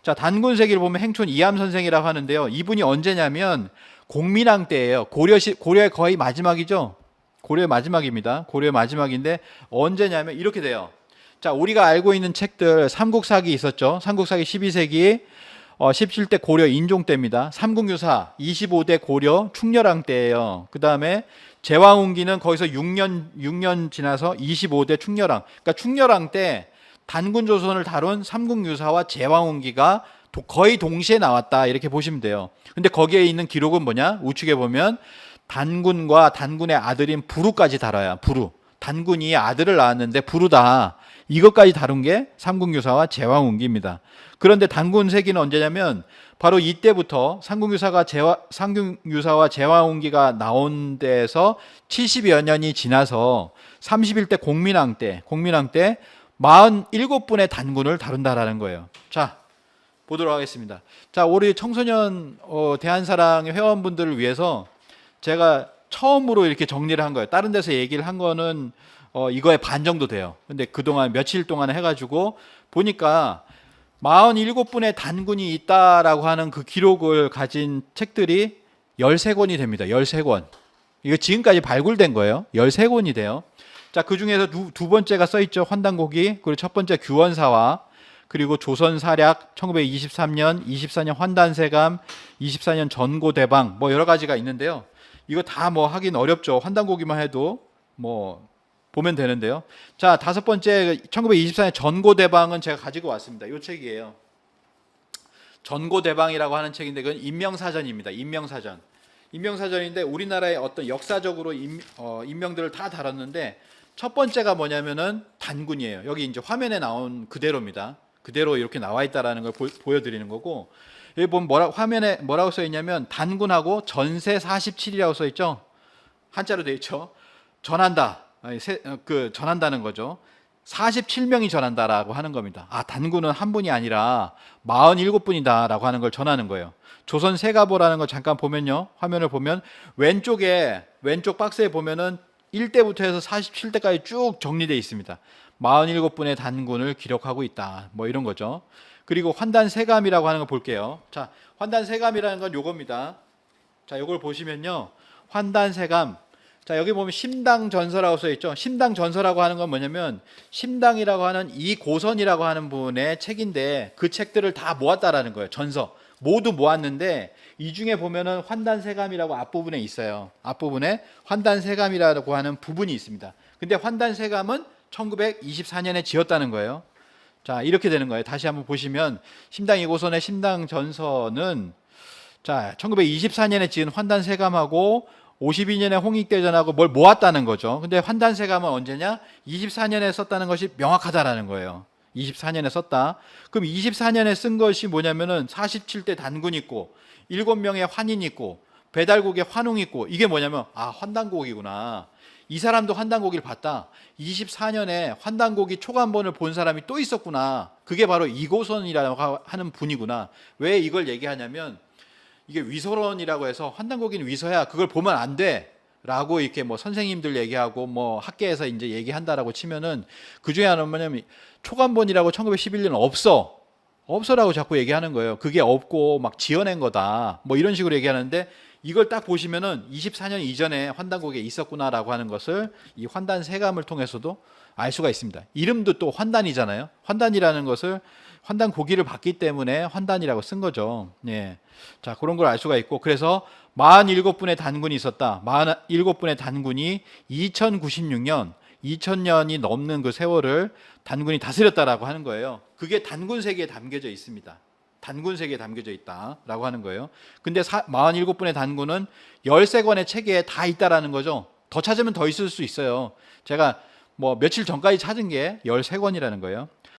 자, 단군 세기를 보면 행촌 이함 선생이라고 하는데요. 이분이 언제냐면 공민왕 때예요. 고려의 거의 마지막이죠. 고려의 마지막입니다. 고려의 마지막인데 언제냐면 이렇게 돼요. 자, 우리가 알고 있는 책들 삼국사기 있었죠. 삼국사기 12세기 17대 고려 인종 때입니다. 삼국유사 25대 고려 충렬왕 때예요. 그 다음에 제왕운기는 거기서 6년 지나서 25대 충렬왕. 그러니까 충렬왕 때 단군 조선을 다룬 삼국유사와 제왕운기가 거의 동시에 나왔다 이렇게 보시면 돼요. 근데 거기에 있는 기록은 뭐냐? 우측에 보면 단군과 단군의 아들인 부루까지 다뤄요. 부루. 단군이 아들을 낳았는데 부루다. 이것까지 다룬 게 삼국유사와 제왕운기입니다. 그런데 단군 세기는 언제냐면 바로 이때부터 삼국유사와 제왕운기가 나온 데에서 70여 년이 지나서 31대 공민왕 때 47분의 단군을 다룬다라는 거예요. 자, 보도록 하겠습니다. 자, 우리 청소년 대한사랑의 회원분들을 위해서 제가 처음으로 이렇게 정리를 한 거예요. 다른 데서 얘기를 한 거는 이거의 반 정도 돼요. 근데 그동안 며칠 동안 해가지고 보니까 47분의 단군이 있다라고 하는 그 기록을 가진 책들이 13권이 됩니다. 13권. 이거 지금까지 발굴된 거예요. 13권이 돼요. 자, 그 중에서 두 번째가 써있죠. 환단고기. 그리고 첫 번째 규원사화. 그리고 조선사략 1923년, 24년 환단세감, 24년 전고대방 뭐 여러 가지가 있는데요. 이거 다 뭐 하긴 어렵죠. 환단고기만 해도 뭐 보면 되는데요. 자, 다섯 번째 1924년 전고대방은 제가 가지고 왔습니다. 이 책이에요. 전고대방이라고 하는 책인데 그건 인명사전입니다. 인명사전인데 우리나라의 어떤 역사적으로 인명들을 다 다뤘는데 첫 번째가 뭐냐면은 단군이에요. 여기 이제 화면에 나온 그대로입니다. 그대로 이렇게 나와 있다라는 걸 보여드리는 거고, 여기 보면 화면에 뭐라고 써 있냐면 단군하고 전세 47이라고 써 있죠. 한자로 되어 있죠. 전한다. 전한다는 거죠. 47명이 전한다라고 하는 겁니다. 아, 단군은 한 분이 아니라 47분이다라고 하는 걸 전하는 거예요. 조선 세가보라는 거 잠깐 보면요. 화면을 보면 왼쪽 박스에 보면은 1대부터 해서 47대까지 쭉 정리되어 있습니다. 47분의 단군을 기록하고 있다. 뭐 이런 거죠. 그리고 환단세감이라고 하는 거 볼게요. 자, 환단세감이라는 건 요겁니다. 자, 요걸 보시면요. 환단세감. 자, 여기 보면 심당전서라고 써 있죠. 심당전서라고 하는 건 뭐냐면 심당이라고 하는 이고선이라고 하는 분의 책인데 그 책들을 다 모았다라는 거예요. 전서. 모두 모았는데 이 중에 보면은 환단세감이라고 앞부분에 있어요. 앞부분에 환단세감이라고 하는 부분이 있습니다. 근데 환단세감은 1924년에 지었다는 거예요. 자, 이렇게 되는 거예요. 다시 한번 보시면 심당이고선의 심당전서는 자, 1924년에 지은 환단세감하고 52년에 홍익대전하고 뭘 모았다는 거죠. 근데 환단세감은 언제냐? 24년에 썼다는 것이 명확하다라는 거예요. 24년에 썼다. 그럼 24년에 쓴 것이 뭐냐면은 47대 단군 있고 7명의 환인 있고 배달국의 환웅 있고 이게 뭐냐면 아, 환단곡이구나. 이 사람도 환단곡을 봤다. 24년에 환단곡이 초간본을 본 사람이 또 있었구나. 그게 바로 이고선이라고 하는 분이구나. 왜 이걸 얘기하냐면 이게 위서론이라고 해서 환단고기는 위서야 그걸 보면 안 돼 라고 이렇게 뭐 선생님들 얘기하고 뭐 학계에서 이제 얘기한다라고 치면은 그 중에 하나는 뭐냐면 초간본이라고 1911년 없어라고 자꾸 얘기하는 거예요. 그게 없고 막 지어낸 거다 뭐 이런 식으로 얘기하는데 이걸 딱 보시면은 24년 이전에 환단고기에 있었구나라고 하는 것을 이 환단세감을 통해서도 알 수가 있습니다. 이름도 또 환단이잖아요. 환단이라는 것을 환단 고기를 봤기 때문에 환단이라고 쓴 거죠. 예. 자, 그런 걸 알 수가 있고, 그래서 47분의 단군이 있었다. 47분의 단군이 2096년, 2000년이 넘는 그 세월을 단군이 다스렸다라고 하는 거예요. 그게 단군 세계에 담겨져 있습니다. 단군 세계에 담겨져 있다라고 하는 거예요. 근데 47분의 단군은 13권의 책에 다 있다라는 거죠. 더 찾으면 더 있을 수 있어요. 제가 뭐 며칠 전까지 찾은 게 13권이라는 거예요.